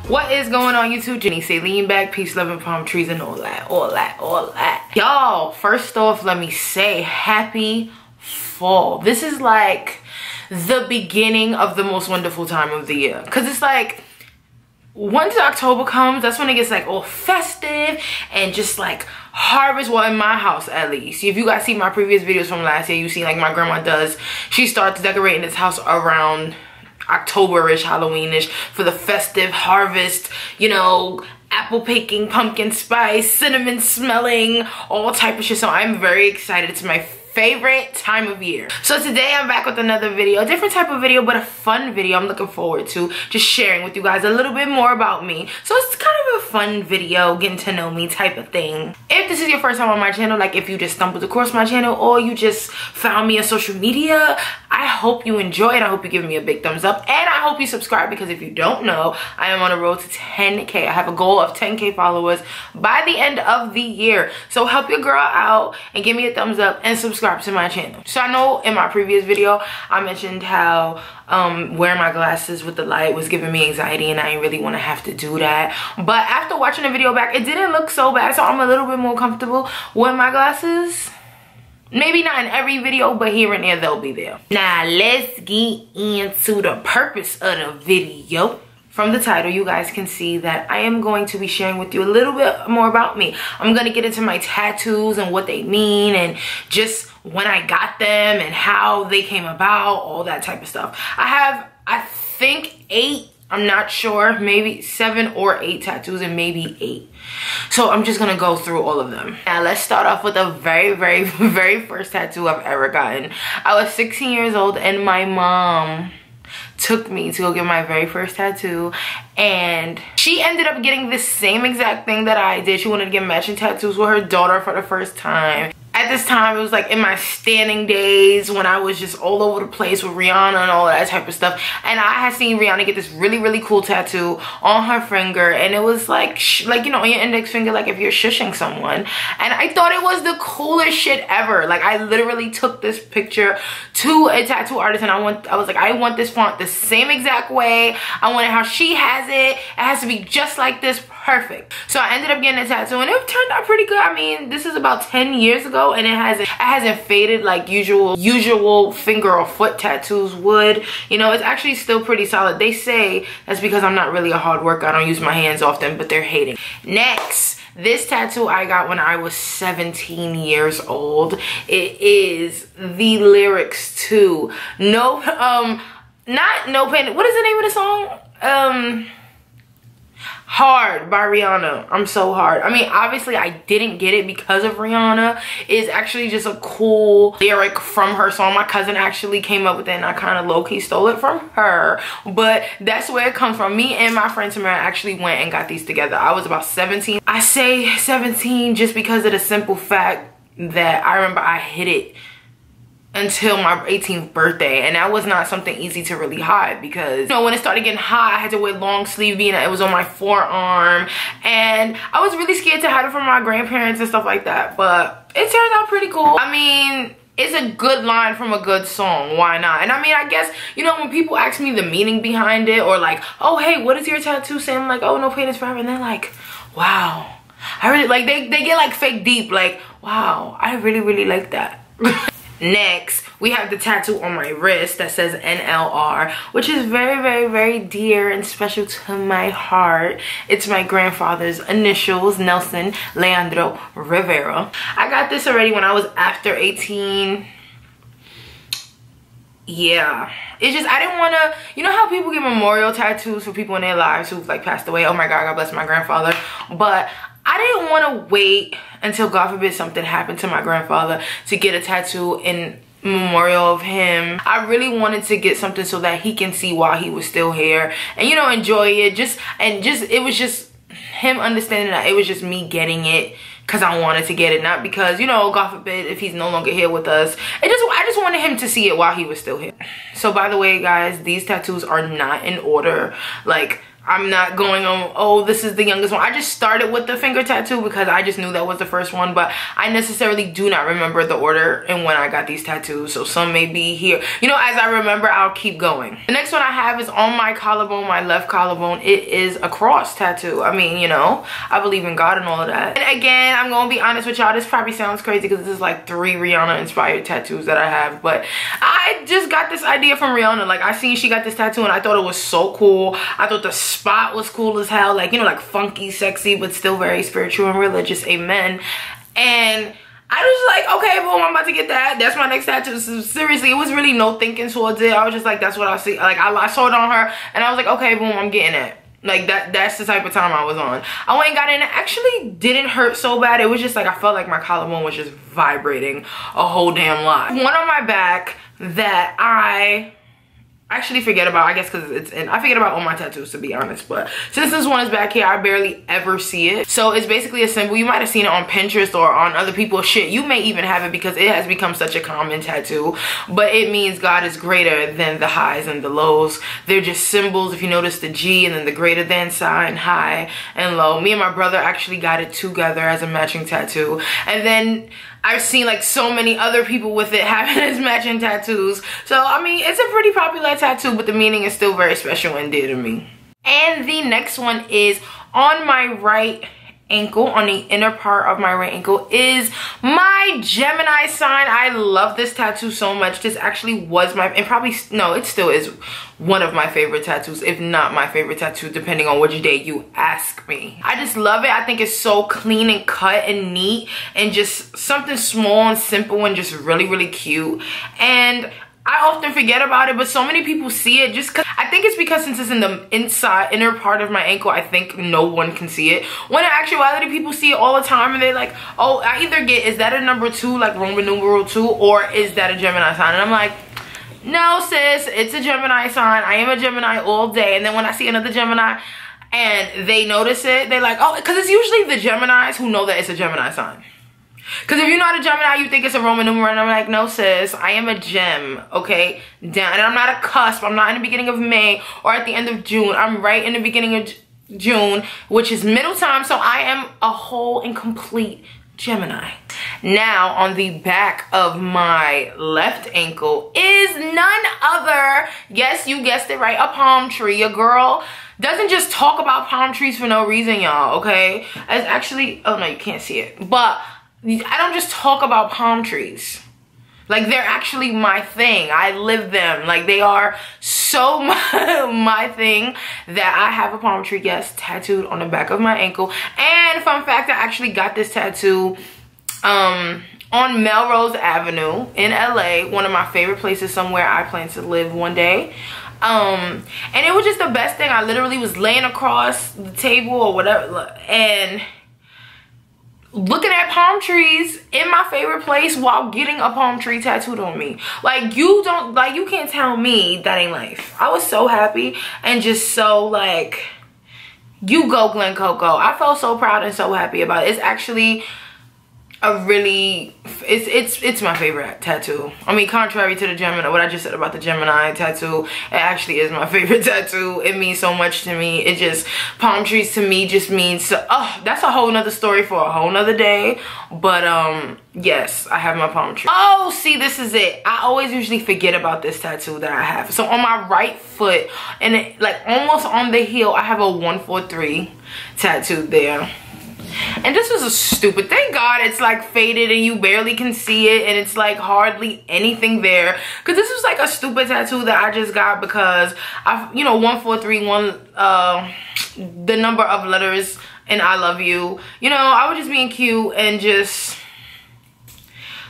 What is going on YouTube? Jenny say lean back, peace, love, and palm trees and all that. Y'all, first off, let me say happy fall. This is like the beginning of the most wonderful time of the year. Cause it's like, once October comes, that's when it gets like all festive and just like harvest. Well, in my house at least. If you guys see my previous videos from last year, you see like my grandma does. She starts decorating this house around October-ish, Halloween-ish for the festive harvest, you know, apple picking, pumpkin spice, cinnamon smelling, all type of shit. So I'm very excited. It's my favorite time of year. So today I'm back with another video, a different type of video, but a fun video I'm looking forward to just sharing with you guys a little bit more about me. So it's kind of a fun video, getting to know me type of thing. If this is your first time on my channel, like if you just stumbled across my channel or you just found me on social media, I hope you enjoy it. I hope you give me a big thumbs up and I hope you subscribe, because if you don't know, I am on a road to 10K. I have a goal of 10K followers by the end of the year. So help your girl out and give me a thumbs up and subscribe to my channel. So I know in my previous video I mentioned how wearing my glasses with the light was giving me anxiety and I didn't really want to have to do that, but after watching the video back, it didn't look so bad, so I'm a little bit more comfortable with my glasses. Maybe not in every video, but here and there they'll be there. Now let's get into the purpose of the video. From the title, you guys can see that I am going to be sharing with you a little bit more about me. I'm going to get into my tattoos and what they mean and just when I got them and how they came about, all that type of stuff. I have, I think 8, I'm not sure, maybe 7 or 8 tattoos and maybe 8. So I'm just going to go through all of them. Now let's start off with the very first tattoo I've ever gotten. I was 16 years old and my mom took me to go get my very first tattoo, and she ended up getting the same exact thing that I did. She wanted to get matching tattoos with her daughter for the first time. At this time, it was like in my standing days when I was just all over the place with Rihanna and all that type of stuff. And I had seen Rihanna get this really cool tattoo on her finger, and it was like you know, on your index finger, like if you're shushing someone. And I thought it was the coolest shit ever. Like I literally took this picture to a tattoo artist, and I was like, I want this font the same exact way. I want it how she has it. It has to be just like this, perfect. So I ended up getting a tattoo, and it turned out pretty good. I mean, this is about 10 years ago, and it hasn't faded like usual finger or foot tattoos would. You know, it's actually still pretty solid. They say that's because I'm not really a hard worker. I don't use my hands often, but they're hating. Next, this tattoo I got when I was 17 years old. It is the lyrics to not No Pain. What is the name of the song? Hard by Rihanna. I'm so hard. I mean, obviously I didn't get it because of Rihanna. It's actually just a cool lyric from her song. My cousin actually came up with it, and I kind of low-key stole it from her, but that's where it comes from. Me and my friend Tamara actually went and got these together. I was about 17. I say 17 just because of the simple fact that I remember I hid it until my 18th birthday, and that was not something easy to really hide, because you know, when it started getting hot, I had to wear long sleeve, being that it was on my forearm, and I was really scared to hide it from my grandparents and stuff like that, but it turned out pretty cool. I mean, it's a good line from a good song, why not? And I mean, I guess, you know, when people ask me the meaning behind it, or like, oh hey, what is your tattoo saying? I'm like, oh, no pain is forever, and they're like, wow, I really like, they get like fake deep, like, wow, I really like that. Next, we have the tattoo on my wrist that says NLR, which is very dear and special to my heart. It's my grandfather's initials, Nelson Leandro Rivera. I got this already when I was after 18. Yeah, it's just, I didn't want to, you know how people get memorial tattoos for people in their lives who've like passed away? Oh my God, God bless my grandfather. But I didn't want to wait until, God forbid, something happened to my grandfather to get a tattoo in memorial of him. I really wanted to get something so that he can see while he was still here and, you know, enjoy it. It was just him understanding that it was just me getting it because I wanted to get it, not because, you know, God forbid, if he's no longer here with us. I just wanted him to see it while he was still here. So by the way, guys, these tattoos are not in order. Like, I'm not going on, oh, this is the youngest one. I just started with the finger tattoo because I just knew that was the first one, but I necessarily do not remember the order and when I got these tattoos. So some may be here. You know, as I remember, I'll keep going. The next one I have is on my collarbone, my left collarbone. It is a cross tattoo. I mean, you know, I believe in God and all of that. And again, I'm gonna be honest with y'all, this probably sounds crazy because this is like 3 Rihanna inspired tattoos that I have, but I just got this idea from Rihanna. Like, I seen she got this tattoo and I thought it was so cool. I thought the spot was cool as hell, like, you know, like funky, sexy, but still very spiritual and religious, amen. And I was like, okay, boom, I'm about to get that. That's my next tattoo. So seriously, it was really no thinking towards it. I was just like, that's what I see. Like, I saw it on her and I was like, okay, boom, I'm getting it. Like, that's the type of time I was on. I went and got it and it actually didn't hurt so bad. It was just like, I felt like my collarbone was just vibrating a whole damn lot. One on my back that I actually forget about, I guess because it's in, I forget about all my tattoos, to be honest, but since this one is back here, I barely ever see it. So it's basically a symbol. You might have seen it on Pinterest or on other people's shit. You may even have it because it has become such a common tattoo, but it means God is greater than the highs and the lows. They're just symbols. If you notice the G and then the greater than sign, high and low. Me and my brother actually got it together as a matching tattoo, and then I've seen like so many other people with it having as matching tattoos. So I mean, it's a pretty popular tattoo, but the meaning is still very special and dear to me. And the next one is on my right ankle, on the inner part of my right ankle, is my Gemini sign. I love this tattoo so much. This actually was my, and probably, no, it still is one of my favorite tattoos, if not my favorite tattoo, depending on which day you ask me. I just love it. I think it's so clean and cut and neat and just something small and simple and just really, really cute. And I often forget about it, but so many people see it just because, I think it's because since it's in the inner part of my ankle, I think no one can see it. When in actuality, people see it all the time and they're like, oh, I either get, is that a number 2, like Roman numeral 2, or is that a Gemini sign? And I'm like, no sis, it's a Gemini sign. I am a Gemini all day. And then when I see another Gemini and they notice it, they're like, oh, because it's usually the Geminis who know that it's a Gemini sign. Because if you're not a Gemini, you think it's a Roman numeral, and I'm like, no sis, I am a gem, okay? Down, and I'm not a cusp. I'm not in the beginning of May or at the end of June. I'm right in the beginning of June, which is middle time, so I am a whole and complete Gemini. Now, on the back of my left ankle is none other, yes, you guessed it right, a palm tree. A girl doesn't just talk about palm trees for no reason, y'all, okay? It's actually, oh no, you can't see it, but I don't just talk about palm trees. Like, they're actually my thing. I live them. Like, they are so my thing that I have a palm tree, yes, tattooed on the back of my ankle. And fun fact, I actually got this tattoo on Melrose Avenue in LA, one of my favorite places, somewhere I plan to live one day. And it was just the best thing. I literally was laying across the table or whatever and looking at palm trees in my favorite place while getting a palm tree tattooed on me. Like, you can't tell me that ain't life. I was so happy and just so like, you go Glen Coco. I felt so proud and so happy about it. It's actually a really, it's my favorite tattoo. I mean, contrary to the Gemini, what I just said about the Gemini tattoo, it actually is my favorite tattoo. It means so much to me. It just, palm trees to me just means, oh, that's a whole nother story for a whole nother day. But yes, I have my palm tree. Oh, see, this is it. I always usually forget about this tattoo that I have. So on my right foot, and it, like almost on the heel, I have a 143 tattooed there. And this was a stupid, thank God it's like faded and you barely can see it and it's like hardly anything there, because this was like a stupid tattoo that I just got because I, you know, 1431, the number of letters and I love you, you know, I was just being cute and just,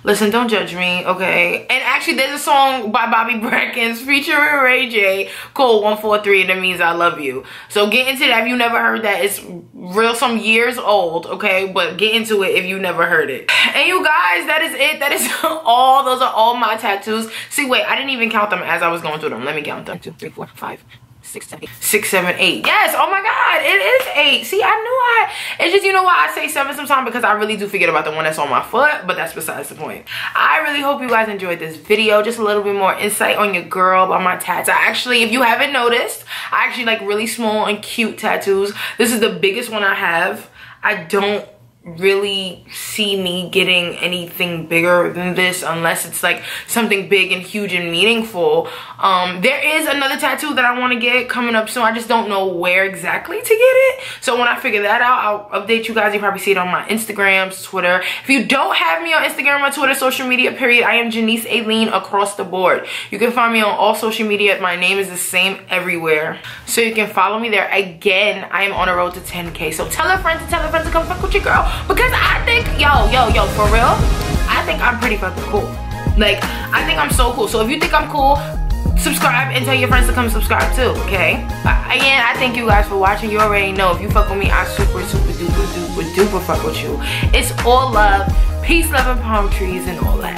listen, don't judge me, okay? And actually, there's a song by Bobby Brackens featuring Ray J called 143, and it means I love you. So get into that if you never heard that. It's real, some years old, okay? But get into it if you never heard it. And you guys, that is it. That is all. Those are all my tattoos. See, wait, I didn't even count them as I was going through them. Let me count them. 1, 2, 3, 4, 5, 6, 7, 8. Yes, oh my god, it is 8. See, it's just, you know why I say 7 sometimes, because I really do forget about the one that's on my foot, but that's besides the point. I really hope you guys enjoyed this video. Just a little bit more insight on your girl by my tats. I actually, if you haven't noticed, I actually like really small and cute tattoos. This is the biggest one I have. I don't really see me getting anything bigger than this unless it's like something big and huge and meaningful. There is another tattoo that I want to get coming up soon. I just don't know where exactly to get it, so when I figure that out, I'll update you guys. You probably see it on my Instagrams, Twitter. If you don't have me on Instagram or Twitter, social media period, I am Janice Aileen across the board. You can find me on all social media. My name is the same everywhere, so you can follow me there. Again, I am on a road to 10K, so tell a friend to come fuck with your girl, because I think, yo, for real, I think I'm pretty fucking cool. Like, I think I'm so cool. So if you think I'm cool, subscribe and tell your friends to come subscribe too, okay? Again, I thank you guys for watching. You already know, if you fuck with me, I super duper fuck with you. It's all love, peace, love, and palm trees, and all that.